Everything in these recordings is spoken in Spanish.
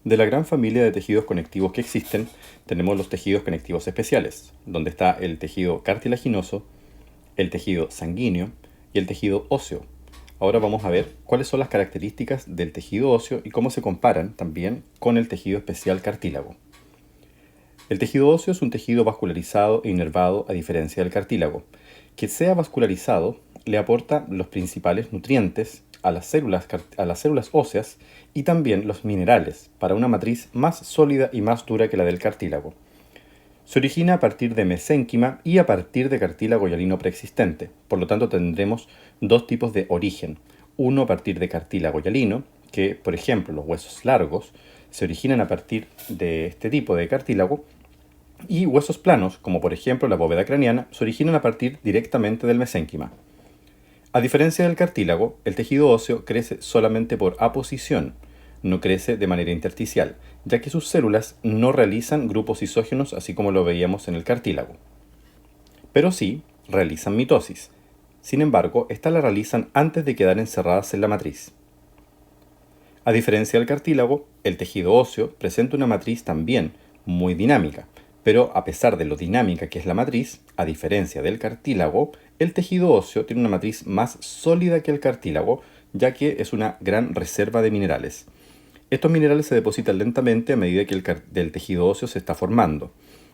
De la gran familia de tejidos conectivos que existen, tenemos los tejidos conectivos especiales, donde está el tejido cartilaginoso, el tejido sanguíneo y el tejido óseo. Ahora vamos a ver cuáles son las características del tejido óseo y cómo se comparan también con el tejido especial cartílago. El tejido óseo es un tejido vascularizado e inervado a diferencia del cartílago. Que sea vascularizado le aporta los principales nutrientes a las células óseas y también los minerales para una matriz más sólida y más dura que la del cartílago. Se origina a partir de mesénquima y a partir de cartílago hialino preexistente. Por lo tanto, tendremos dos tipos de origen. Uno a partir de cartílago hialino, que por ejemplo los huesos largos se originan a partir de este tipo de cartílago, y huesos planos, como por ejemplo la bóveda craneana, se originan a partir directamente del mesénquima. A diferencia del cartílago, el tejido óseo crece solamente por aposición, no crece de manera intersticial, ya que sus células no realizan grupos isógenos así como lo veíamos en el cartílago. Pero sí realizan mitosis. Sin embargo, estas la realizan antes de quedar encerradas en la matriz. A diferencia del cartílago, el tejido óseo presenta una matriz también muy dinámica, pero a pesar de lo dinámica que es la matriz, a diferencia del cartílago, el tejido óseo tiene una matriz más sólida que el cartílago, ya que es una gran reserva de minerales. Estos minerales se depositan lentamente a medida que el tejido óseo se está formando.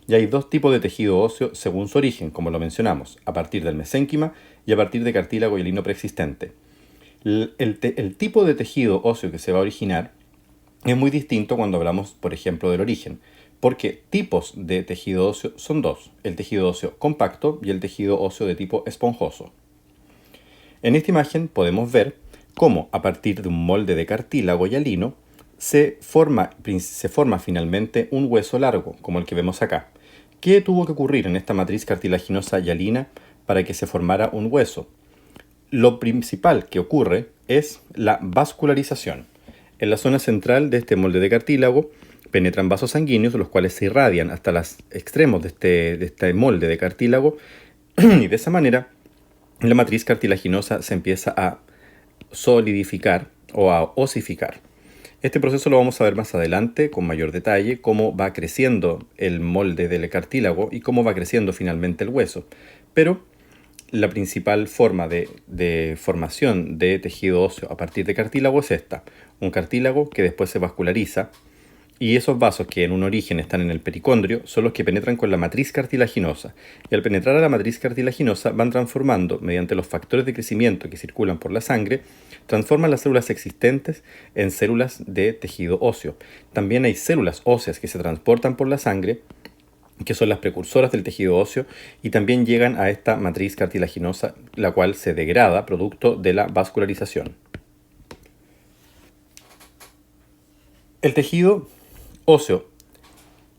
Y hay dos tipos de tejido óseo según su origen, como lo mencionamos, a partir del mesénquima y a partir de cartílago hialino preexistente. El tipo de tejido óseo que se va a originar es muy distinto cuando hablamos, por ejemplo, del origen, porque tipos de tejido óseo son dos, el tejido óseo compacto y el tejido óseo de tipo esponjoso. En esta imagen podemos ver cómo a partir de un molde de cartílago hialino se forma finalmente un hueso largo, como el que vemos acá. ¿Qué tuvo que ocurrir en esta matriz cartilaginosa hialina para que se formara un hueso? Lo principal que ocurre es la vascularización. En la zona central de este molde de cartílago penetran vasos sanguíneos, los cuales se irradian hasta los extremos de este molde de cartílago y de esa manera la matriz cartilaginosa se empieza a solidificar o a osificar. Este proceso lo vamos a ver más adelante con mayor detalle, cómo va creciendo el molde del cartílago y cómo va creciendo finalmente el hueso. Pero la principal forma de formación de tejido óseo a partir de cartílago es esta. Un cartílago que después se vasculariza y esos vasos que en un origen están en el pericondrio son los que penetran con la matriz cartilaginosa. Y al penetrar a la matriz cartilaginosa van transformando, mediante los factores de crecimiento que circulan por la sangre, transforman las células existentes en células de tejido óseo. También hay células óseas que se transportan por la sangre, que son las precursoras del tejido óseo, y también llegan a esta matriz cartilaginosa, la cual se degrada producto de la vascularización. El tejido óseo,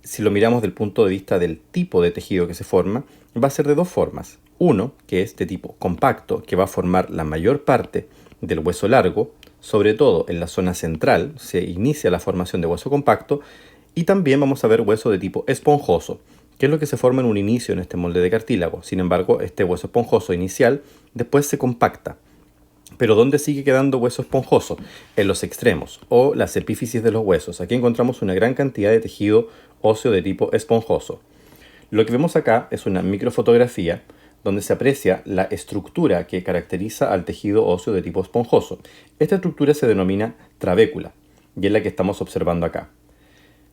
si lo miramos del punto de vista del tipo de tejido que se forma, va a ser de dos formas. Uno, que es de tipo compacto, que va a formar la mayor parte del hueso largo, sobre todo en la zona central, se inicia la formación de hueso compacto, y también vamos a ver hueso de tipo esponjoso, que es lo que se forma en un inicio en este molde de cartílago. Sin embargo, este hueso esponjoso inicial después se compacta. Pero ¿dónde sigue quedando hueso esponjoso? En los extremos o las epífisis de los huesos. Aquí encontramos una gran cantidad de tejido óseo de tipo esponjoso. Lo que vemos acá es una microfotografía donde se aprecia la estructura que caracteriza al tejido óseo de tipo esponjoso. Esta estructura se denomina trabécula y es la que estamos observando acá.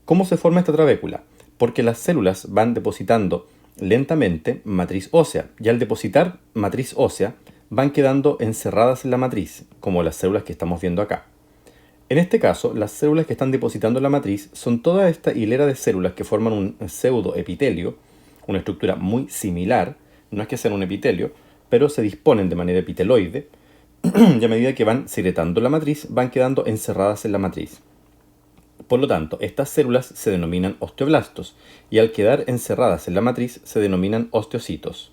¿Cómo se forma esta trabécula? Porque las células van depositando lentamente matriz ósea y al depositar matriz ósea van quedando encerradas en la matriz, como las células que estamos viendo acá. En este caso, las células que están depositando en la matriz son toda esta hilera de células que forman un pseudoepitelio, una estructura muy similar, no es que sean un epitelio, pero se disponen de manera epiteloide, y a medida que van secretando la matriz, van quedando encerradas en la matriz. Por lo tanto, estas células se denominan osteoblastos, y al quedar encerradas en la matriz se denominan osteocitos.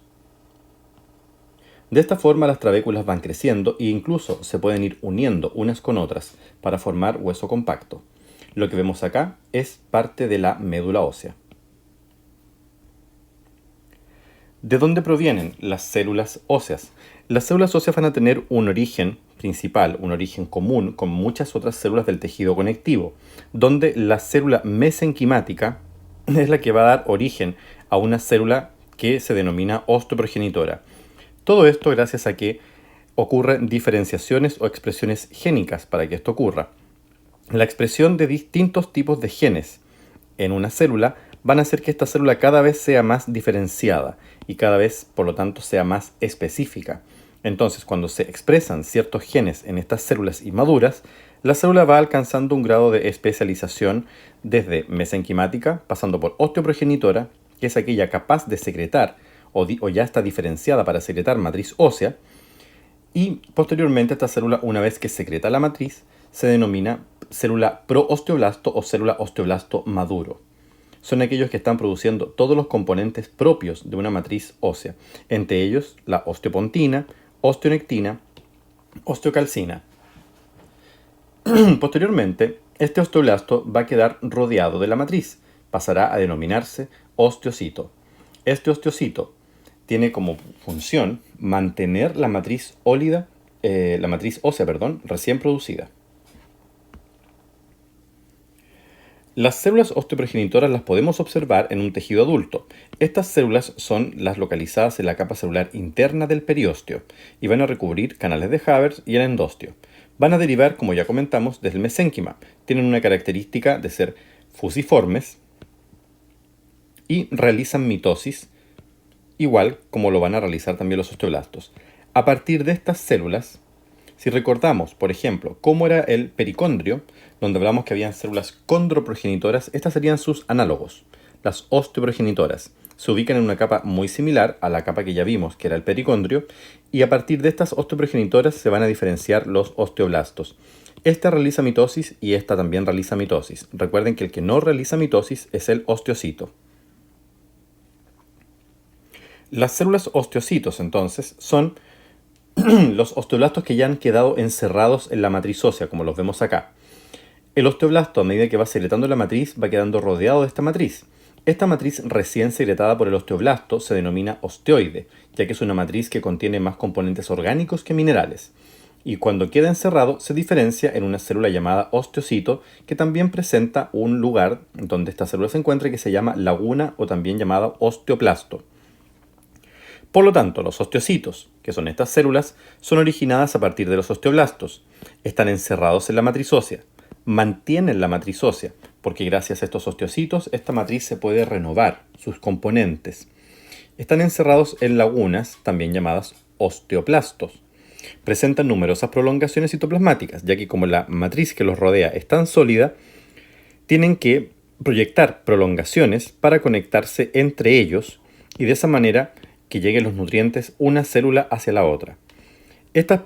De esta forma las trabéculas van creciendo e incluso se pueden ir uniendo unas con otras para formar hueso compacto. Lo que vemos acá es parte de la médula ósea. ¿De dónde provienen las células óseas? Las células óseas van a tener un origen principal, un origen común con muchas otras células del tejido conectivo, donde la célula mesenquimática es la que va a dar origen a una célula que se denomina osteoprogenitora. Todo esto gracias a que ocurren diferenciaciones o expresiones génicas para que esto ocurra. La expresión de distintos tipos de genes en una célula van a hacer que esta célula cada vez sea más diferenciada y cada vez, por lo tanto, sea más específica. Entonces, cuando se expresan ciertos genes en estas células inmaduras, la célula va alcanzando un grado de especialización desde mesenquimática, pasando por osteoprogenitora, que es aquella capaz de secretar o ya está diferenciada para secretar matriz ósea, y posteriormente esta célula, una vez que secreta la matriz, se denomina célula proosteoblasto o célula osteoblasto maduro. Son aquellos que están produciendo todos los componentes propios de una matriz ósea, entre ellos la osteopontina, osteonectina, osteocalcina. Posteriormente, este osteoblasto va a quedar rodeado de la matriz, pasará a denominarse osteocito. Este osteocito tiene como función mantener la matriz ósea, recién producida. Las células osteoprogenitoras las podemos observar en un tejido adulto. Estas células son las localizadas en la capa celular interna del periósteo y van a recubrir canales de Haber y el endostio. Van a derivar, como ya comentamos, del mesénquima. Tienen una característica de ser fusiformes y realizan mitosis, igual como lo van a realizar también los osteoblastos. A partir de estas células, si recordamos, por ejemplo, cómo era el pericondrio, donde hablamos que habían células condroprogenitoras, estas serían sus análogos, las osteoprogenitoras. Se ubican en una capa muy similar a la capa que ya vimos, que era el pericondrio, y a partir de estas osteoprogenitoras se van a diferenciar los osteoblastos. Esta realiza mitosis y esta también realiza mitosis. Recuerden que el que no realiza mitosis es el osteocito. Las células osteocitos, entonces, son los osteoblastos que ya han quedado encerrados en la matriz ósea, como los vemos acá. El osteoblasto, a medida que va secretando la matriz, va quedando rodeado de esta matriz. Esta matriz recién secretada por el osteoblasto se denomina osteoide, ya que es una matriz que contiene más componentes orgánicos que minerales. Y cuando queda encerrado, se diferencia en una célula llamada osteocito, que también presenta un lugar donde esta célula se encuentra que se llama laguna o también llamada osteoplasto. Por lo tanto, los osteocitos, que son estas células, son originadas a partir de los osteoblastos. Están encerrados en la matriz ósea. Mantienen la matriz ósea, porque gracias a estos osteocitos, esta matriz se puede renovar, sus componentes. Están encerrados en lagunas, también llamadas osteoplastos. Presentan numerosas prolongaciones citoplasmáticas, ya que como la matriz que los rodea es tan sólida, tienen que proyectar prolongaciones para conectarse entre ellos y de esa manera que lleguen los nutrientes una célula hacia la otra. Estas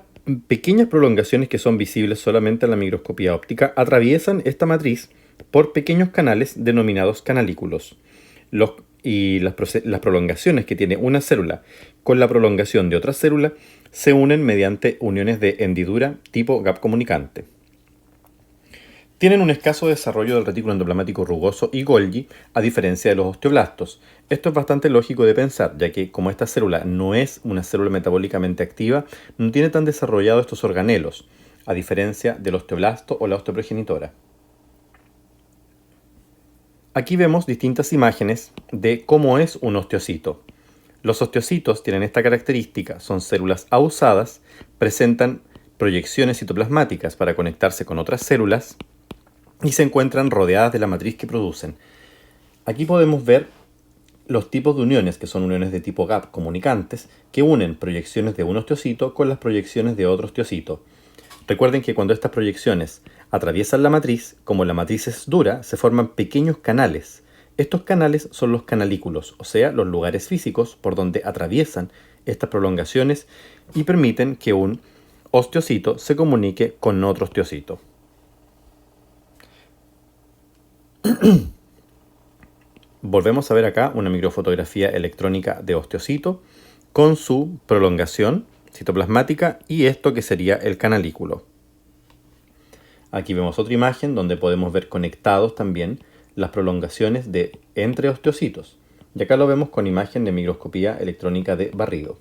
pequeñas prolongaciones que son visibles solamente en la microscopía óptica atraviesan esta matriz por pequeños canales denominados canalículos. Las prolongaciones que tiene una célula con la prolongación de otra célula se unen mediante uniones de hendidura tipo gap comunicante. Tienen un escaso desarrollo del retículo endoplasmático rugoso y Golgi, a diferencia de los osteoblastos. Esto es bastante lógico de pensar, ya que como esta célula no es una célula metabólicamente activa, no tiene tan desarrollados estos organelos, a diferencia del osteoblasto o la osteoprogenitora. Aquí vemos distintas imágenes de cómo es un osteocito. Los osteocitos tienen esta característica, son células ausadas, presentan proyecciones citoplasmáticas para conectarse con otras células, y se encuentran rodeadas de la matriz que producen. Aquí podemos ver los tipos de uniones, que son uniones de tipo gap comunicantes, que unen proyecciones de un osteocito con las proyecciones de otro osteocito. Recuerden que cuando estas proyecciones atraviesan la matriz, como la matriz es dura, se forman pequeños canales. Estos canales son los canalículos, o sea, los lugares físicos por donde atraviesan estas prolongaciones y permiten que un osteocito se comunique con otro osteocito. Volvemos a ver acá una microfotografía electrónica de osteocito con su prolongación citoplasmática y esto que sería el canalículo. Aquí vemos otra imagen donde podemos ver conectados también las prolongaciones de entre osteocitos. Y acá lo vemos con imagen de microscopía electrónica de barrido.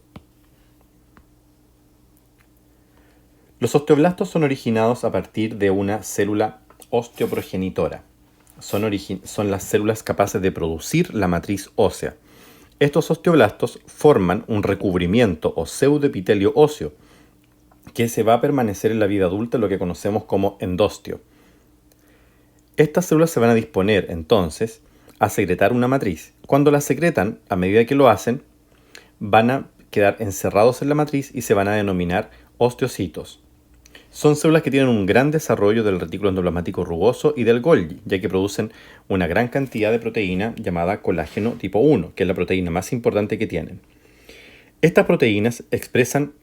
Los osteoblastos son originados a partir de una célula osteoprogenitora. Son las células capaces de producir la matriz ósea. Estos osteoblastos forman un recubrimiento o pseudoepitelio óseo que se va a permanecer en la vida adulta, lo que conocemos como endostio. Estas células se van a disponer entonces a secretar una matriz. Cuando la secretan, a medida que lo hacen, van a quedar encerrados en la matriz y se van a denominar osteocitos. Son células que tienen un gran desarrollo del retículo endoplasmático rugoso y del Golgi, ya que producen una gran cantidad de proteína llamada colágeno tipo 1, que es la proteína más importante que tienen. Estas proteínas expresan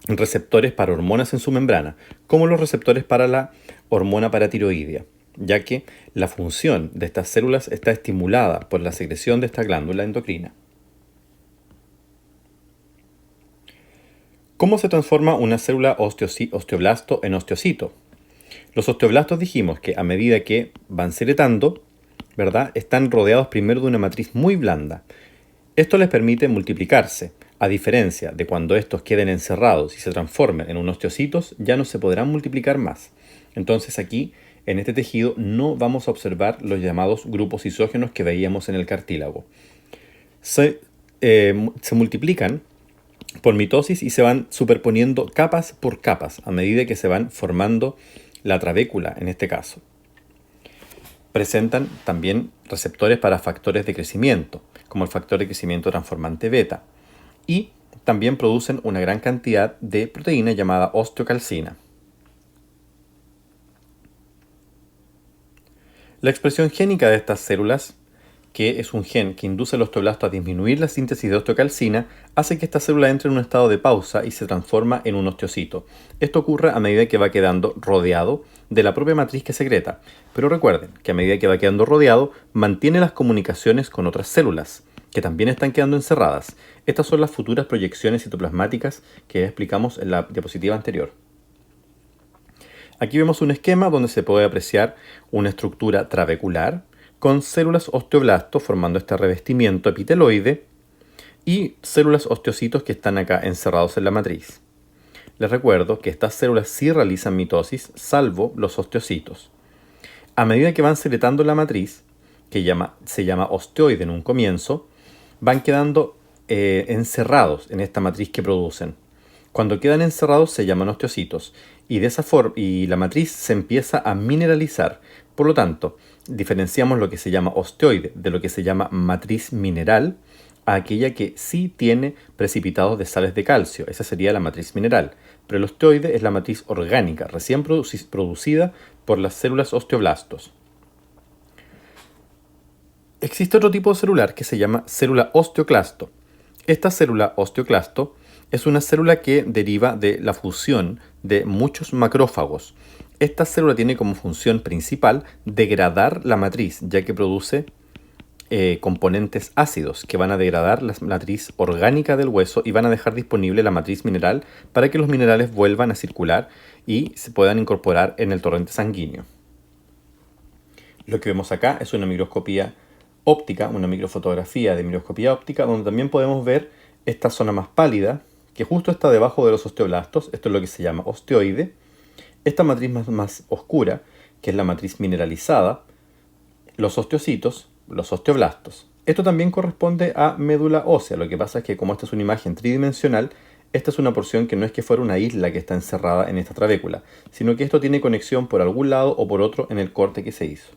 receptores para hormonas en su membrana, como los receptores para la hormona paratiroidea, ya que la función de estas células está estimulada por la secreción de esta glándula endocrina. ¿Cómo se transforma una célula osteoblasto en osteocito? Los osteoblastos dijimos que a medida que van secretando, ¿verdad?, están rodeados primero de una matriz muy blanda. Esto les permite multiplicarse. A diferencia de cuando estos queden encerrados y se transformen en unos osteocitos, ya no se podrán multiplicar más. Entonces aquí, en este tejido, no vamos a observar los llamados grupos isógenos que veíamos en el cartílago. Se multiplican por mitosis y se van superponiendo capas por capas a medida que se van formando la trabécula en este caso. Presentan también receptores para factores de crecimiento, como el factor de crecimiento transformante beta, y también producen una gran cantidad de proteína llamada osteocalcina. La expresión génica de estas células, que es un gen que induce al osteoblasto a disminuir la síntesis de osteocalcina, hace que esta célula entre en un estado de pausa y se transforma en un osteocito. Esto ocurre a medida que va quedando rodeado de la propia matriz que secreta. Pero recuerden que a medida que va quedando rodeado, mantiene las comunicaciones con otras células, que también están quedando encerradas. Estas son las futuras proyecciones citoplasmáticas que explicamos en la diapositiva anterior. Aquí vemos un esquema donde se puede apreciar una estructura trabecular con células osteoblastos formando este revestimiento epiteloide y células osteocitos que están acá encerrados en la matriz. Les recuerdo que estas células sí realizan mitosis, salvo los osteocitos. A medida que van secretando la matriz, que se llama osteoide en un comienzo, van quedando encerrados en esta matriz que producen. Cuando quedan encerrados se llaman osteocitos y de esa forma la matriz se empieza a mineralizar. Por lo tanto, diferenciamos lo que se llama osteoide de lo que se llama matriz mineral a aquella que sí tiene precipitados de sales de calcio. Esa sería la matriz mineral. Pero el osteoide es la matriz orgánica, recién producida por las células osteoblastos. Existe otro tipo de celular que se llama célula osteoclasto. Esta célula osteoclasto es una célula que deriva de la fusión de muchos macrófagos. Esta célula tiene como función principal degradar la matriz, ya que produce componentes ácidos que van a degradar la matriz orgánica del hueso y van a dejar disponible la matriz mineral para que los minerales vuelvan a circular y se puedan incorporar en el torrente sanguíneo. Lo que vemos acá es una microscopía óptica, una microfotografía de microscopía óptica, donde también podemos ver esta zona más pálida, que justo está debajo de los osteoblastos. Esto es lo que se llama osteoide. Esta matriz más oscura, que es la matriz mineralizada, los osteocitos, los osteoblastos. Esto también corresponde a médula ósea. Lo que pasa es que como esta es una imagen tridimensional, esta es una porción que no es que fuera una isla que está encerrada en esta trabécula, sino que esto tiene conexión por algún lado o por otro en el corte que se hizo.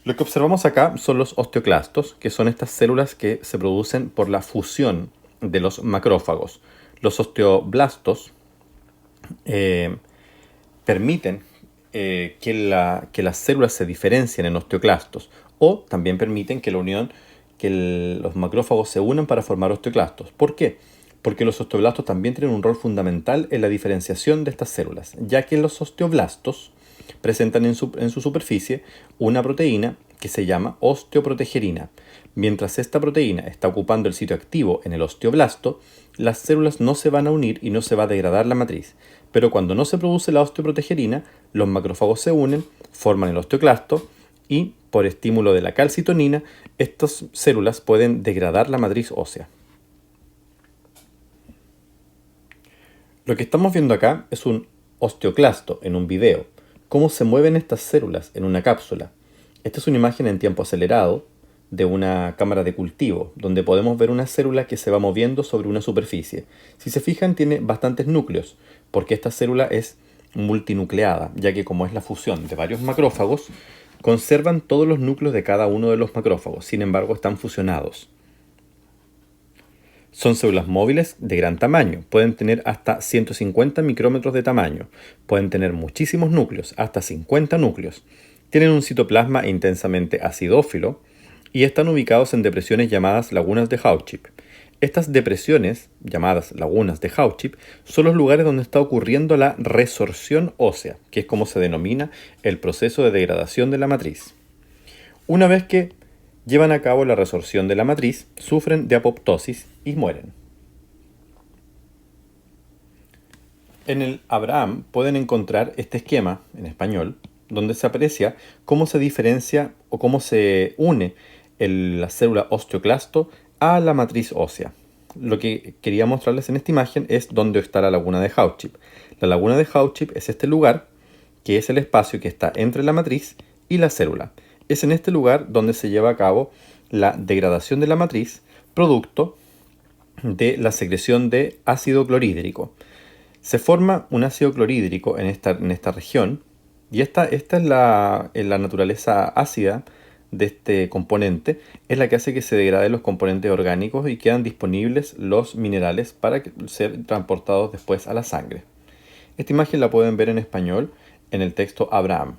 Lo que observamos acá son los osteoclastos, que son estas células que se producen por la fusión de los macrófagos. Los osteoblastos permiten que las células se diferencien en osteoclastos, o también permiten que los macrófagos se unan para formar osteoclastos. ¿Por qué? Porque los osteoblastos también tienen un rol fundamental en la diferenciación de estas células, ya que los osteoblastos presentan en su superficie una proteína que se llama osteoprotegerina. Mientras esta proteína está ocupando el sitio activo en el osteoblasto, las células no se van a unir y no se va a degradar la matriz. Pero cuando no se produce la osteoprotegerina, los macrófagos se unen, forman el osteoclasto y, por estímulo de la calcitonina, estas células pueden degradar la matriz ósea. Lo que estamos viendo acá es un osteoclasto en un video. Cómo se mueven estas células en una cápsula. Esta es una imagen en tiempo acelerado de una cámara de cultivo, donde podemos ver una célula que se va moviendo sobre una superficie. Si se fijan, tiene bastantes núcleos, porque esta célula es multinucleada, ya que como es la fusión de varios macrófagos, conservan todos los núcleos de cada uno de los macrófagos, sin embargo están fusionados. Son células móviles de gran tamaño, pueden tener hasta 150 micrómetros de tamaño, pueden tener muchísimos núcleos, hasta 50 núcleos. Tienen un citoplasma intensamente acidófilo y están ubicados en depresiones llamadas lagunas de Hauchip. Estas depresiones, llamadas lagunas de Hauchip, son los lugares donde está ocurriendo la resorción ósea, que es como se denomina el proceso de degradación de la matriz. Una vez que llevan a cabo la resorción de la matriz, sufren de apoptosis y mueren. En el Abraham pueden encontrar este esquema en español, donde se aprecia cómo se diferencia o cómo se une la célula osteoclasto a la matriz ósea. Lo que quería mostrarles en esta imagen es dónde está la laguna de Hauchip. La laguna de Hauchip es este lugar, que es el espacio que está entre la matriz y la célula. Es en este lugar donde se lleva a cabo la degradación de la matriz, producto de la secreción de ácido clorhídrico. Se forma un ácido clorhídrico en esta región, y esta es la naturaleza ácida de este componente, es la que hace que se degraden los componentes orgánicos y quedan disponibles los minerales para ser transportados después a la sangre. Esta imagen la pueden ver en español en el texto Abraham.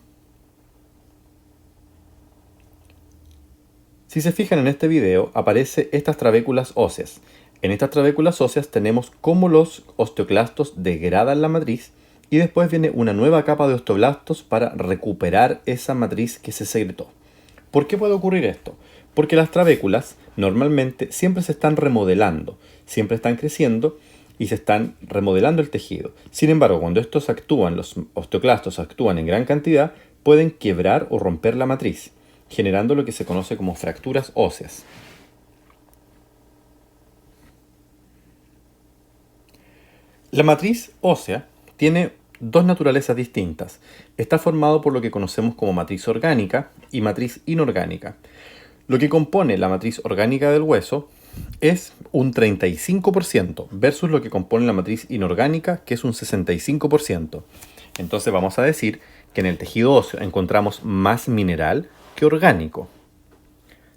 Si se fijan en este video, aparecen estas trabéculas óseas. En estas trabéculas óseas tenemos cómo los osteoclastos degradan la matriz y después viene una nueva capa de osteoblastos para recuperar esa matriz que se secretó. ¿Por qué puede ocurrir esto? Porque las trabéculas normalmente siempre se están remodelando, siempre están creciendo y se están remodelando el tejido. Sin embargo, cuando estos actúan, los osteoclastos actúan en gran cantidad, pueden quebrar o romper la matriz, generando lo que se conoce como fracturas óseas. La matriz ósea tiene dos naturalezas distintas. Está formado por lo que conocemos como matriz orgánica y matriz inorgánica. Lo que compone la matriz orgánica del hueso es un 35% versus lo que compone la matriz inorgánica, que es un 65%. Entonces vamos a decir que en el tejido óseo encontramos más mineral que orgánico.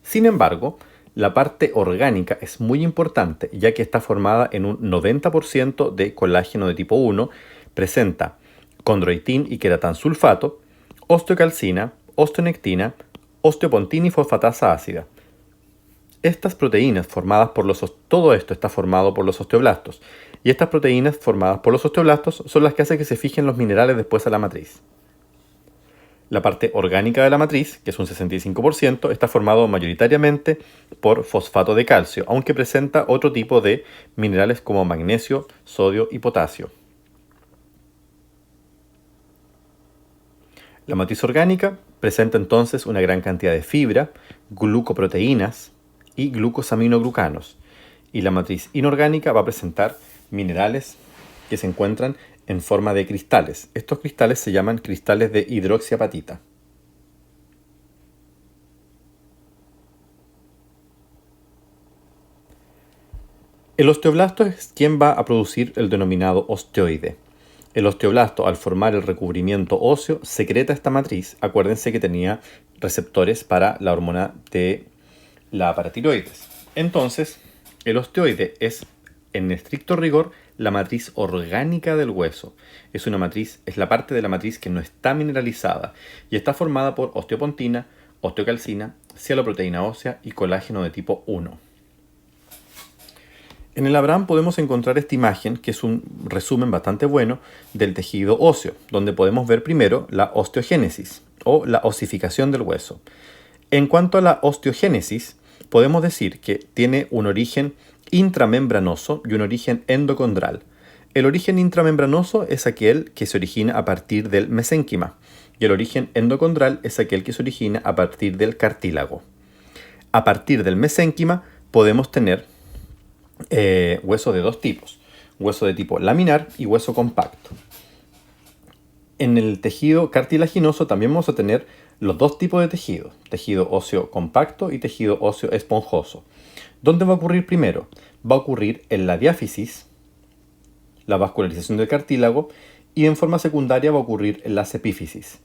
Sin embargo, la parte orgánica es muy importante, ya que está formada en un 90% de colágeno de tipo 1, presenta condroitín y queratansulfato, osteocalcina, osteonectina, osteopontina y fosfatasa ácida. Estas proteínas formadas por todo esto está formado por los osteoblastos, y estas proteínas formadas por los osteoblastos son las que hacen que se fijen los minerales después a la matriz. La parte orgánica de la matriz, que es un 65%, está formado mayoritariamente por fosfato de calcio, aunque presenta otro tipo de minerales como magnesio, sodio y potasio. La matriz orgánica presenta entonces una gran cantidad de fibra, glucoproteínas y glucosaminoglucanos. Y la matriz inorgánica va a presentar minerales que se encuentran en forma de cristales. Estos cristales se llaman cristales de hidroxiapatita. El osteoblasto es quien va a producir el denominado osteoide. El osteoblasto, al formar el recubrimiento óseo, secreta esta matriz. Acuérdense que tenía receptores para la hormona de la paratiroides. Entonces, el osteoide es, en estricto rigor, la matriz orgánica del hueso. Es la parte de la matriz que no está mineralizada y está formada por osteopontina, osteocalcina, cialoproteína ósea y colágeno de tipo 1. En el Abraham podemos encontrar esta imagen, que es un resumen bastante bueno del tejido óseo, donde podemos ver primero la osteogénesis o la osificación del hueso. En cuanto a la osteogénesis, podemos decir que tiene un origen intramembranoso y un origen endocondral. El origen intramembranoso es aquel que se origina a partir del mesénquima y el origen endocondral es aquel que se origina a partir del cartílago. A partir del mesénquima podemos tener huesos de dos tipos. hueso de tipo laminar y hueso compacto. En el tejido cartilaginoso también vamos a tener los dos tipos de tejido, tejido óseo compacto y tejido óseo esponjoso. ¿Dónde va a ocurrir primero? Va a ocurrir en la diáfisis, la vascularización del cartílago, y en forma secundaria va a ocurrir en la epífisis.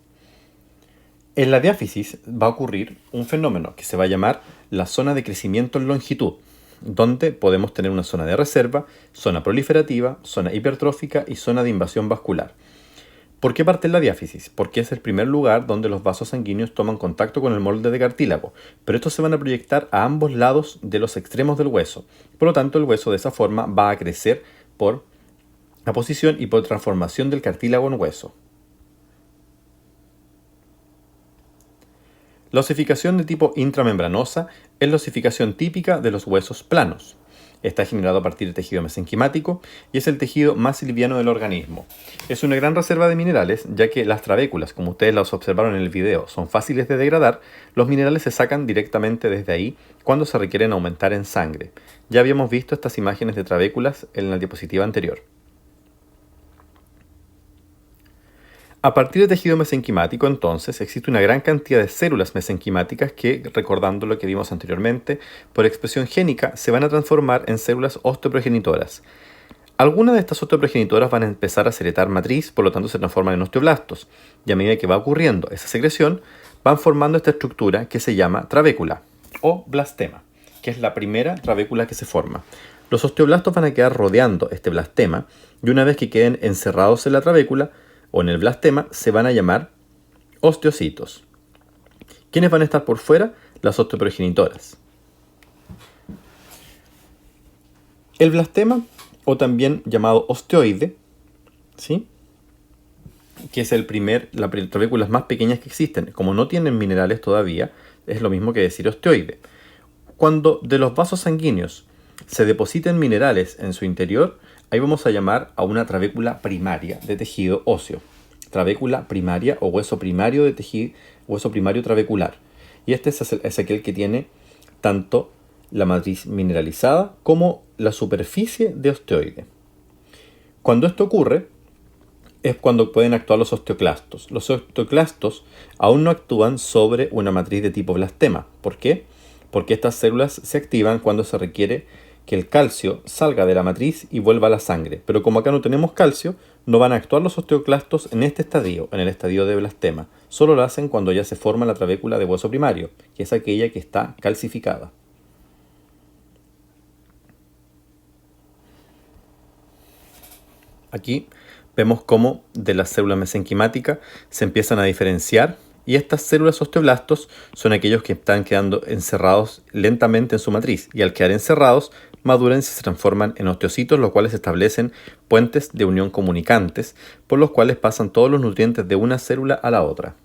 En la diáfisis va a ocurrir un fenómeno que se va a llamar la zona de crecimiento en longitud, donde podemos tener una zona de reserva, zona proliferativa, zona hipertrófica y zona de invasión vascular. ¿Por qué parte en la diáfisis? Porque es el primer lugar donde los vasos sanguíneos toman contacto con el molde de cartílago, pero estos se van a proyectar a ambos lados de los extremos del hueso. Por lo tanto, el hueso de esa forma va a crecer por aposición y por transformación del cartílago en hueso. La osificación de tipo intramembranosa es la osificación típica de los huesos planos. Está generado a partir de tejido mesenquimático y es el tejido más liviano del organismo. Es una gran reserva de minerales, ya que las trabéculas, como ustedes las observaron en el video, son fáciles de degradar. Los minerales se sacan directamente desde ahí cuando se requieren aumentar en sangre. Ya habíamos visto estas imágenes de trabéculas en la diapositiva anterior. A partir de tejido mesenquimático, entonces, existe una gran cantidad de células mesenquimáticas que, recordando lo que vimos anteriormente, por expresión génica se van a transformar en células osteoprogenitoras. Algunas de estas osteoprogenitoras van a empezar a secretar matriz, por lo tanto se transforman en osteoblastos, y a medida que va ocurriendo esa secreción, van formando esta estructura que se llama trabécula o blastema, que es la primera trabécula que se forma. Los osteoblastos van a quedar rodeando este blastema, y una vez que queden encerrados en la trabécula, o en el blastema, se van a llamar osteocitos. ¿Quiénes van a estar por fuera? Las osteoprogenitoras. El blastema, o también llamado osteoide, ¿sí?, que es la trabéculas más pequeñas que existen, como no tienen minerales todavía, es lo mismo que decir osteoide. Cuando de los vasos sanguíneos se depositen minerales en su interior, ahí vamos a llamar a una trabécula primaria de tejido óseo. Trabécula primaria o hueso primario de tejido, hueso primario trabecular. Y este es aquel que tiene tanto la matriz mineralizada como la superficie de osteoide. Cuando esto ocurre, es cuando pueden actuar los osteoclastos. Los osteoclastos aún no actúan sobre una matriz de tipo blastema. ¿Por qué? Porque estas células se activan cuando se requiere que el calcio salga de la matriz y vuelva a la sangre. Pero como acá no tenemos calcio, no van a actuar los osteoclastos en este estadio, en el estadio de blastema. Solo lo hacen cuando ya se forma la trabécula de hueso primario, que es aquella que está calcificada. Aquí vemos cómo de la célula mesenquimática se empiezan a diferenciar, y estas células osteoblastos son aquellos que están quedando encerrados lentamente en su matriz, y al quedar encerrados maduran y se transforman en osteocitos, los cuales establecen puentes de unión comunicantes, por los cuales pasan todos los nutrientes de una célula a la otra.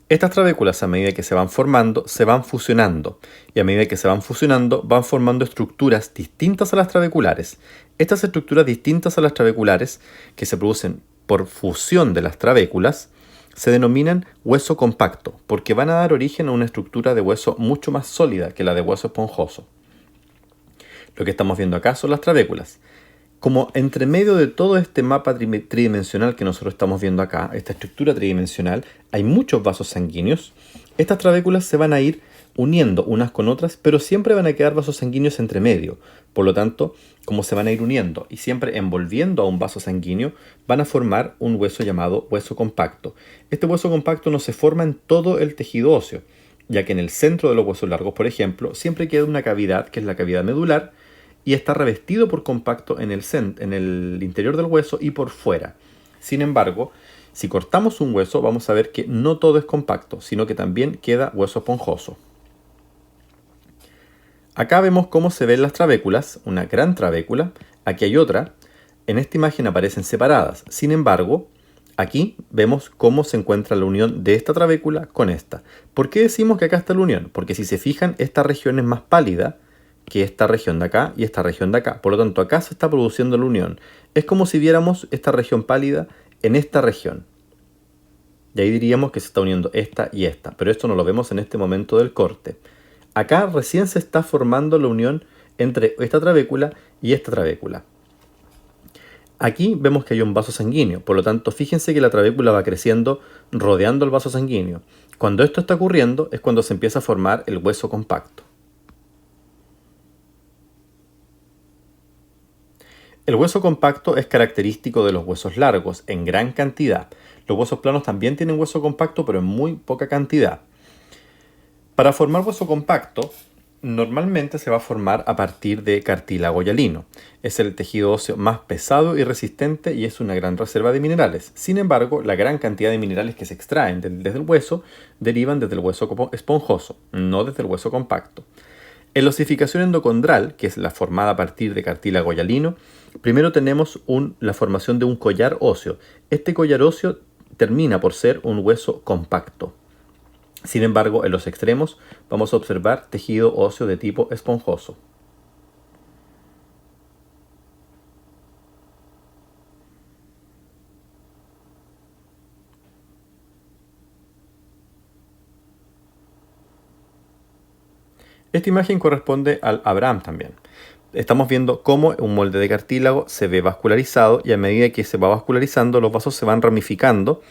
Estas trabéculas, a medida que se van formando, se van fusionando, y a medida que se van fusionando, van formando estructuras distintas a las trabeculares. Estas estructuras distintas a las trabeculares, que se producen por fusión de las trabéculas, se denominan hueso compacto, porque van a dar origen a una estructura de hueso mucho más sólida que la de hueso esponjoso. Lo que estamos viendo acá son las trabéculas. Como entre medio de todo este mapa tridimensional que nosotros estamos viendo acá, esta estructura tridimensional, hay muchos vasos sanguíneos. Estas trabéculas se van a ir uniendo unas con otras, pero siempre van a quedar vasos sanguíneos entre medio. Por lo tanto, como se van a ir uniendo y siempre envolviendo a un vaso sanguíneo, van a formar un hueso llamado hueso compacto. Este hueso compacto no se forma en todo el tejido óseo, ya que en el centro de los huesos largos, por ejemplo, siempre queda una cavidad, que es la cavidad medular, y está revestido por compacto en el interior del hueso y por fuera. Sin embargo, si cortamos un hueso, vamos a ver que no todo es compacto, sino que también queda hueso esponjoso. Acá vemos cómo se ven las trabéculas, una gran trabécula, aquí hay otra. En esta imagen aparecen separadas. Sin embargo, aquí vemos cómo se encuentra la unión de esta trabécula con esta. ¿Por qué decimos que acá está la unión? Porque si se fijan, esta región es más pálida que esta región de acá y esta región de acá. Por lo tanto, acá se está produciendo la unión. Es como si viéramos esta región pálida en esta región. Y ahí diríamos que se está uniendo esta y esta. Pero esto no lo vemos en este momento del corte. Acá recién se está formando la unión entre esta trabécula y esta trabécula. Aquí vemos que hay un vaso sanguíneo, por lo tanto fíjense que la trabécula va creciendo rodeando el vaso sanguíneo. Cuando esto está ocurriendo es cuando se empieza a formar el hueso compacto. El hueso compacto es característico de los huesos largos en gran cantidad. Los huesos planos también tienen hueso compacto, pero en muy poca cantidad. Para formar hueso compacto, normalmente se va a formar a partir de cartílago hialino. Es el tejido óseo más pesado y resistente y es una gran reserva de minerales. Sin embargo, la gran cantidad de minerales que se extraen desde el hueso derivan desde el hueso esponjoso, no desde el hueso compacto. En la osificación endocondral, que es la formada a partir de cartílago hialino, primero tenemos la formación de un collar óseo. Este collar óseo termina por ser un hueso compacto. Sin embargo, en los extremos vamos a observar tejido óseo de tipo esponjoso. Esta imagen corresponde al Abraham también. Estamos viendo cómo un molde de cartílago se ve vascularizado y a medida que se va vascularizando los vasos se van ramificando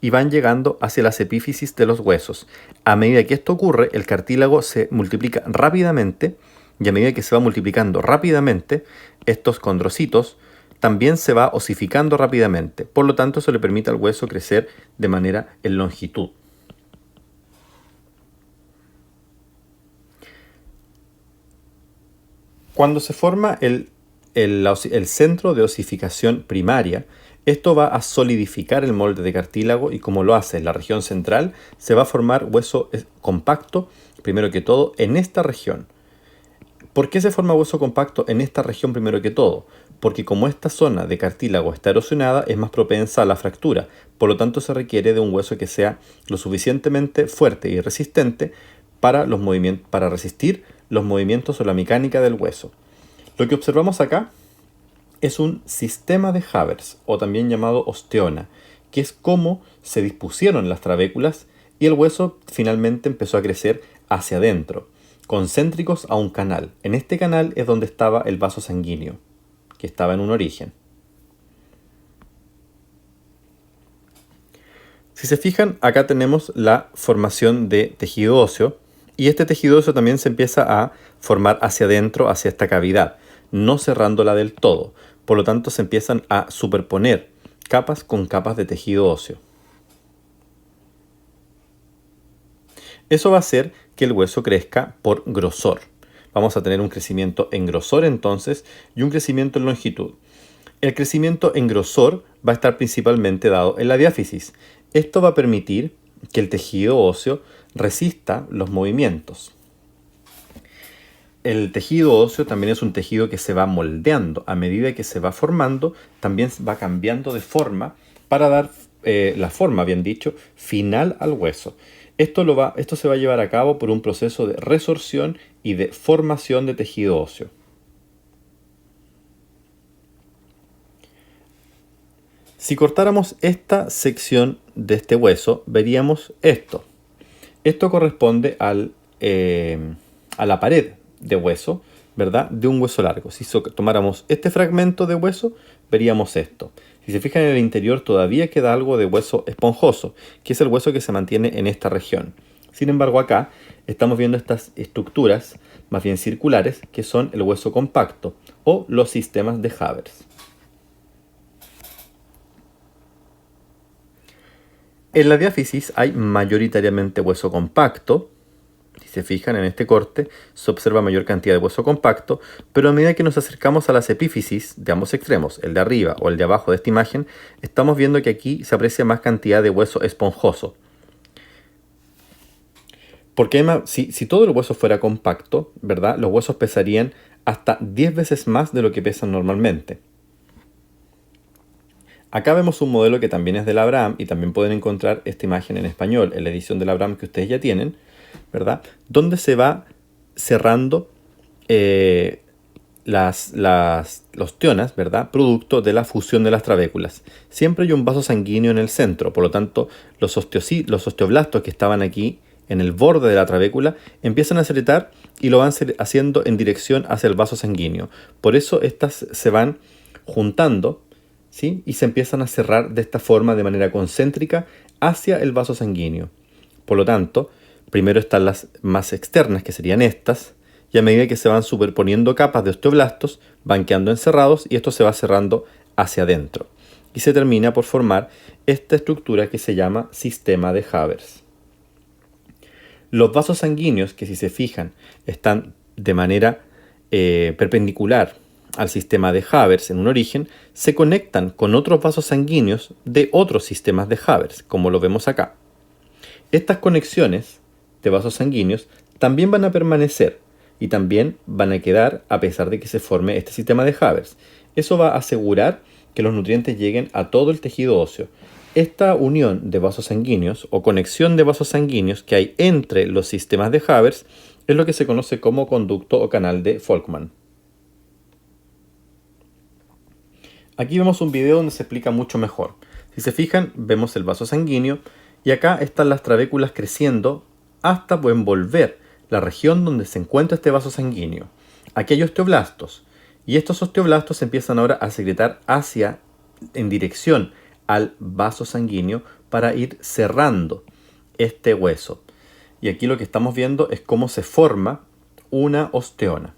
y van llegando hacia las epífisis de los huesos. A medida que esto ocurre, el cartílago se multiplica rápidamente y a medida que se va multiplicando rápidamente, estos condrocitos también se va osificando rápidamente. Por lo tanto, eso le permite al hueso crecer de manera en longitud. Cuando se forma el centro de osificación primaria, esto va a solidificar el molde de cartílago y como lo hace en la región central, se va a formar hueso compacto, primero que todo, en esta región. ¿Por qué se forma hueso compacto en esta región primero que todo? Porque como esta zona de cartílago está erosionada, es más propensa a la fractura. Por lo tanto, se requiere de un hueso que sea lo suficientemente fuerte y resistente para resistir los movimientos o la mecánica del hueso. Lo que observamos acá es un sistema de Havers, o también llamado osteona, que es cómo se dispusieron las trabéculas y el hueso finalmente empezó a crecer hacia adentro, concéntricos a un canal. En este canal es donde estaba el vaso sanguíneo, que estaba en un origen. Si se fijan, acá tenemos la formación de tejido óseo, y este tejido óseo también se empieza a formar hacia adentro, hacia esta cavidad, no cerrándola del todo. Por lo tanto, se empiezan a superponer capas con capas de tejido óseo. Eso va a hacer que el hueso crezca por grosor. Vamos a tener un crecimiento en grosor entonces y un crecimiento en longitud. El crecimiento en grosor va a estar principalmente dado en la diáfisis. Esto va a permitir que el tejido óseo resista los movimientos. El tejido óseo también es un tejido que se va moldeando. A medida que se va formando, también va cambiando de forma para dar la forma, bien dicho, final al hueso. Esto se va a llevar a cabo por un proceso de resorción y de formación de tejido óseo. Si cortáramos esta sección de este hueso, veríamos esto. Esto corresponde a la pared de hueso, ¿verdad? De un hueso largo. Si tomáramos este fragmento de hueso, veríamos esto. Si se fijan en el interior todavía queda algo de hueso esponjoso, que es el hueso que se mantiene en esta región. Sin embargo, acá estamos viendo estas estructuras, más bien circulares, que son el hueso compacto o los sistemas de Havers. En la diáfisis hay mayoritariamente hueso compacto. Si se fijan en este corte, se observa mayor cantidad de hueso compacto, pero a medida que nos acercamos a las epífisis de ambos extremos, el de arriba o el de abajo de esta imagen, estamos viendo que aquí se aprecia más cantidad de hueso esponjoso. Porque si todo el hueso fuera compacto, ¿verdad? Los huesos pesarían hasta 10 veces más de lo que pesan normalmente. Acá vemos un modelo que también es del Abraham y también pueden encontrar esta imagen en español en la edición del Abraham que ustedes ya tienen, ¿verdad? Donde se va cerrando los osteonas, ¿verdad? Producto de la fusión de las trabéculas. Siempre hay un vaso sanguíneo en el centro, por lo tanto, los osteoblastos que estaban aquí en el borde de la trabécula, empiezan a secretar y lo van haciendo en dirección hacia el vaso sanguíneo. Por eso estas se van juntando, ¿sí? Y se empiezan a cerrar de esta forma, de manera concéntrica, hacia el vaso sanguíneo. Por lo tanto, primero están las más externas, que serían estas, y a medida que se van superponiendo capas de osteoblastos, van quedando encerrados y esto se va cerrando hacia adentro. Y se termina por formar esta estructura que se llama sistema de Havers. Los vasos sanguíneos, que si se fijan, están de manera perpendicular al sistema de Havers en un origen, se conectan con otros vasos sanguíneos de otros sistemas de Havers, como lo vemos acá. Estas conexiones de vasos sanguíneos también van a permanecer y también van a quedar a pesar de que se forme este sistema de Havers. Eso va a asegurar que los nutrientes lleguen a todo el tejido óseo. Esta unión de vasos sanguíneos o conexión de vasos sanguíneos que hay entre los sistemas de Havers es lo que se conoce como conducto o canal de Volkmann. Aquí vemos un video donde se explica mucho mejor. Si se fijan, vemos el vaso sanguíneo y acá están las trabéculas creciendo hasta envolver la región donde se encuentra este vaso sanguíneo. Aquí hay osteoblastos y estos osteoblastos empiezan ahora a secretar en dirección al vaso sanguíneo para ir cerrando este hueso. Y aquí lo que estamos viendo es cómo se forma una osteona.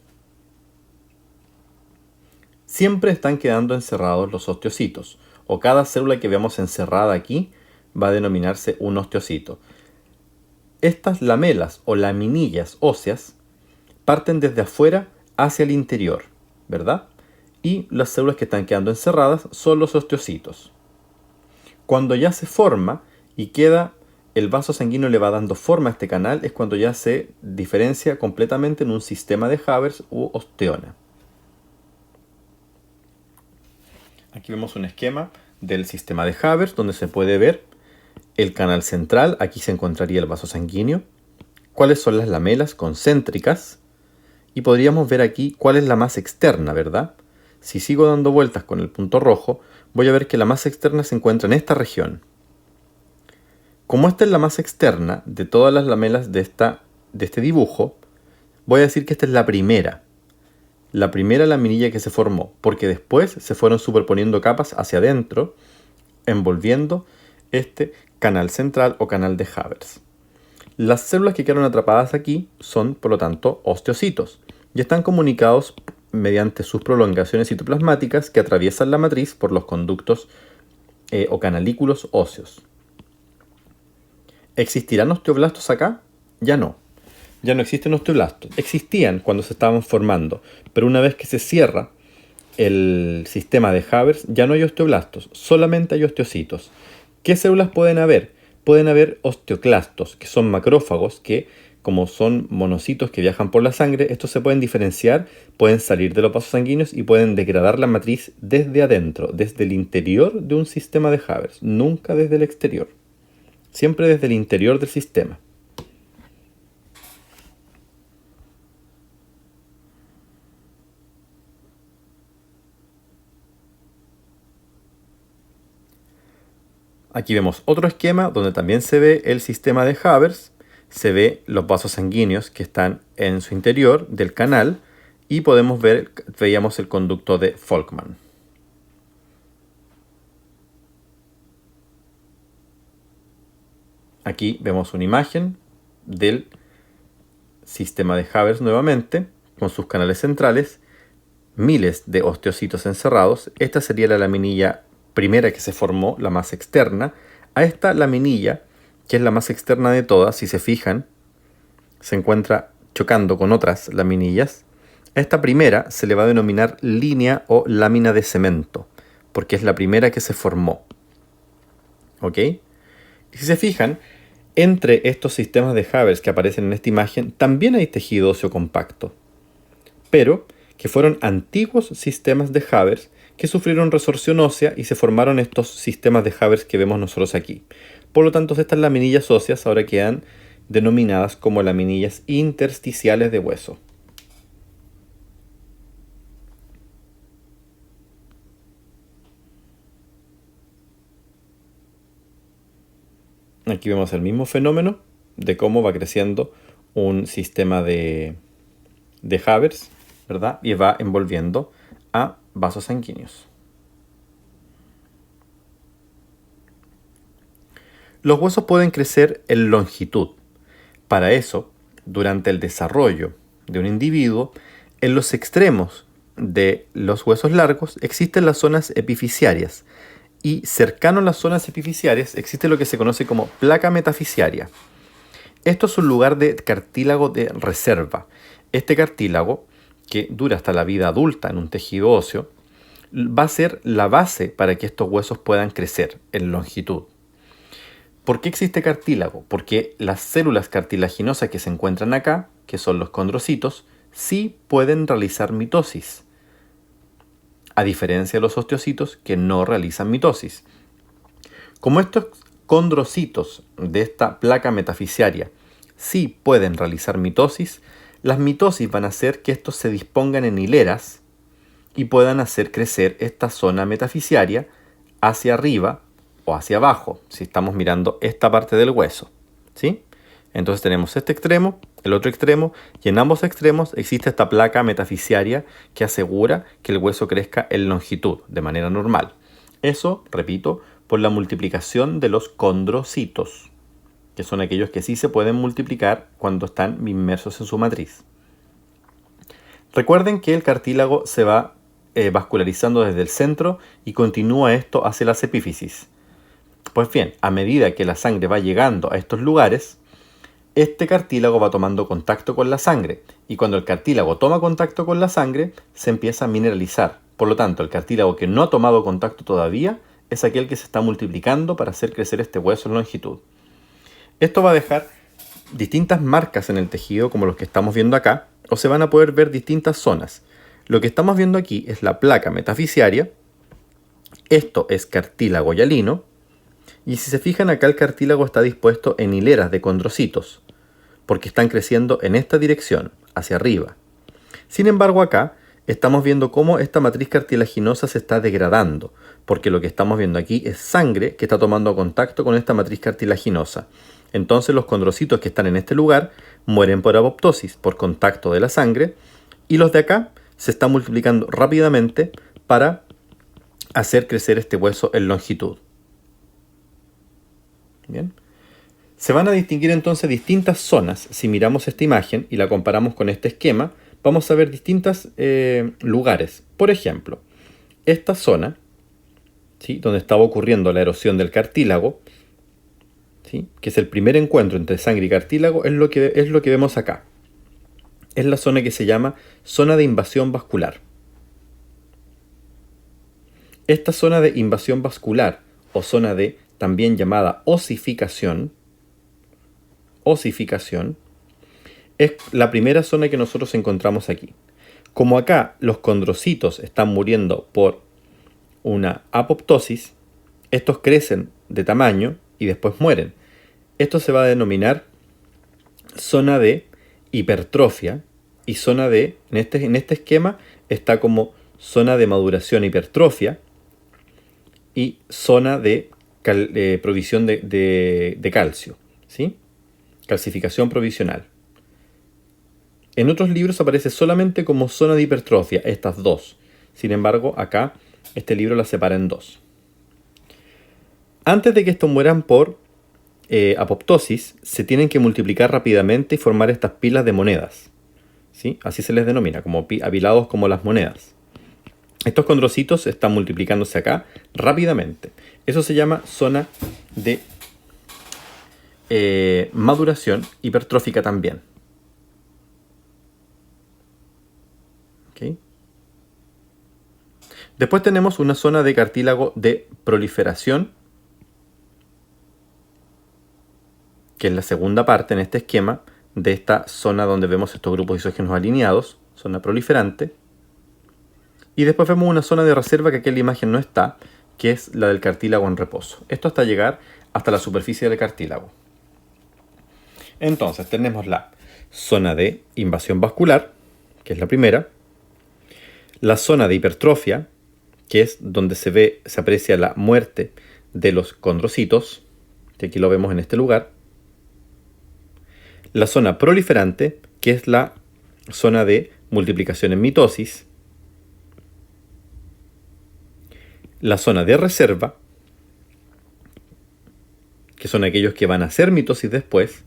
Siempre están quedando encerrados los osteocitos, o cada célula que veamos encerrada aquí va a denominarse un osteocito. Estas lamelas o laminillas óseas parten desde afuera hacia el interior, ¿verdad? Y las células que están quedando encerradas son los osteocitos. Cuando ya se forma y queda el vaso sanguíneo le va dando forma a este canal, es cuando ya se diferencia completamente en un sistema de Havers u osteona. Aquí vemos un esquema del sistema de Havers donde se puede ver el canal central. Aquí se encontraría el vaso sanguíneo, cuáles son las lamelas concéntricas y podríamos ver aquí cuál es la más externa, ¿verdad? Si sigo dando vueltas con el punto rojo, voy a ver que la más externa se encuentra en esta región. Como esta es la más externa de todas las lamelas de este dibujo, voy a decir que esta es la primera laminilla que se formó, porque después se fueron superponiendo capas hacia adentro, envolviendo este canal central o canal de Havers. Las células que quedaron atrapadas aquí son, por lo tanto, osteocitos y están comunicados mediante sus prolongaciones citoplasmáticas que atraviesan la matriz por los conductos o canalículos óseos. ¿Existirán osteoblastos acá? Ya no. Ya no existen osteoblastos. Existían cuando se estaban formando, pero una vez que se cierra el sistema de Havers, ya no hay osteoblastos, solamente hay osteocitos. ¿Qué células pueden haber? Pueden haber osteoclastos, que son macrófagos, que como son monocitos que viajan por la sangre, estos se pueden diferenciar, pueden salir de los vasos sanguíneos y pueden degradar la matriz desde adentro, desde el interior de un sistema de Havers, nunca desde el exterior. Siempre desde el interior del sistema. Aquí vemos otro esquema donde también se ve el sistema de Havers, se ve los vasos sanguíneos que están en su interior del canal y veíamos el conducto de Volkmann. Aquí vemos una imagen del sistema de Havers nuevamente, con sus canales centrales, miles de osteocitos encerrados. Esta sería la laminilla primera que se formó, la más externa. A esta laminilla, que es la más externa de todas, si se fijan, se encuentra chocando con otras laminillas. A esta primera se le va a denominar línea o lámina de cemento, porque es la primera que se formó. ¿Ok? Y si se fijan, entre estos sistemas de Havers que aparecen en esta imagen, también hay tejido óseo compacto, pero que fueron antiguos sistemas de Havers que sufrieron resorción ósea y se formaron estos sistemas de Havers que vemos nosotros aquí. Por lo tanto, estas laminillas óseas ahora quedan denominadas como laminillas intersticiales de hueso. Aquí vemos el mismo fenómeno de cómo va creciendo un sistema de Haber, ¿verdad? Y va envolviendo a vasos sanguíneos. Los huesos pueden crecer en longitud. Para eso, durante el desarrollo de un individuo, en los extremos de los huesos largos existen las zonas epifisiarias y cercano a las zonas epifisiarias existe lo que se conoce como placa metafisiaria. Esto es un lugar de cartílago de reserva. Este cartílago, que dura hasta la vida adulta en un tejido óseo, va a ser la base para que estos huesos puedan crecer en longitud. ¿Por qué existe cartílago? Porque las células cartilaginosas que se encuentran acá, que son los condrocitos, sí pueden realizar mitosis, a diferencia de los osteocitos que no realizan mitosis. Como estos condrocitos de esta placa metafisiaria sí pueden realizar mitosis, las mitosis van a hacer que estos se dispongan en hileras y puedan hacer crecer esta zona metafisiaria hacia arriba o hacia abajo, si estamos mirando esta parte del hueso, ¿sí? Entonces tenemos este extremo, el otro extremo, y en ambos extremos existe esta placa metafisiaria que asegura que el hueso crezca en longitud, de manera normal. Eso, repito, por la multiplicación de los condrocitos, que son aquellos que sí se pueden multiplicar cuando están inmersos en su matriz. Recuerden que el cartílago se va vascularizando desde el centro y continúa esto hacia las epífisis. Pues bien, a medida que la sangre va llegando a estos lugares, este cartílago va tomando contacto con la sangre, y cuando el cartílago toma contacto con la sangre, se empieza a mineralizar. Por lo tanto, el cartílago que no ha tomado contacto todavía es aquel que se está multiplicando para hacer crecer este hueso en longitud. Esto va a dejar distintas marcas en el tejido, como los que estamos viendo acá, o se van a poder ver distintas zonas. Lo que estamos viendo aquí es la placa metafisiaria, esto es cartílago hialino, y si se fijan acá el cartílago está dispuesto en hileras de condrocitos, porque están creciendo en esta dirección, hacia arriba. Sin embargo acá estamos viendo cómo esta matriz cartilaginosa se está degradando, porque lo que estamos viendo aquí es sangre que está tomando contacto con esta matriz cartilaginosa. Entonces los condrocitos que están en este lugar mueren por apoptosis, por contacto de la sangre, y los de acá se están multiplicando rápidamente para hacer crecer este hueso en longitud. Bien. Se van a distinguir entonces distintas zonas. Si miramos esta imagen y la comparamos con este esquema, vamos a ver distintos lugares. Por ejemplo, esta zona, ¿sí?, donde estaba ocurriendo la erosión del cartílago, ¿sí?, que es el primer encuentro entre sangre y cartílago, es lo que vemos acá. Es la zona que se llama zona de invasión vascular. Esta zona de invasión vascular, o zona de también llamada osificación, es la primera zona que nosotros encontramos aquí. Como acá los condrocitos están muriendo por una apoptosis, estos crecen de tamaño y después mueren. Esto se va a denominar zona de hipertrofia, y zona de, en este esquema está como zona de maduración hipertrofia y zona de provisión de calcio, ¿sí? Calcificación provisional. En otros libros aparece solamente como zona de hipertrofia estas dos. Sin embargo, acá este libro las separa en dos. Antes de que estos mueran por apoptosis, se tienen que multiplicar rápidamente y formar estas pilas de monedas, ¿sí? Así se les denomina, como apilados como las monedas. Estos condrocitos están multiplicándose acá rápidamente. Eso se llama zona de maduración hipertrófica también. ¿Okay? Después tenemos una zona de cartílago de proliferación, que es la segunda parte en este esquema de esta zona donde vemos estos grupos isógenos alineados, zona proliferante. Y después vemos una zona de reserva que aquí en la imagen no está, que es la del cartílago en reposo. Esto hasta llegar hasta la superficie del cartílago. Entonces tenemos la zona de invasión vascular, que es la primera, la zona de hipertrofia, que es donde se aprecia la muerte de los condrocitos, que aquí lo vemos en este lugar, La zona proliferante, que es la zona de multiplicación en mitosis. La zona de reserva, que son aquellos que van a hacer mitosis después.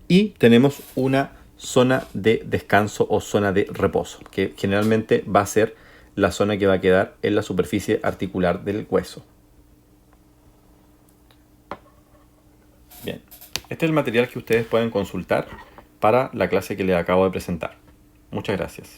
Y tenemos una zona de descanso o zona de reposo, que generalmente va a ser la zona que va a quedar en la superficie articular del hueso. Bien, este es el material que ustedes pueden consultar para la clase que les acabo de presentar. Muchas gracias.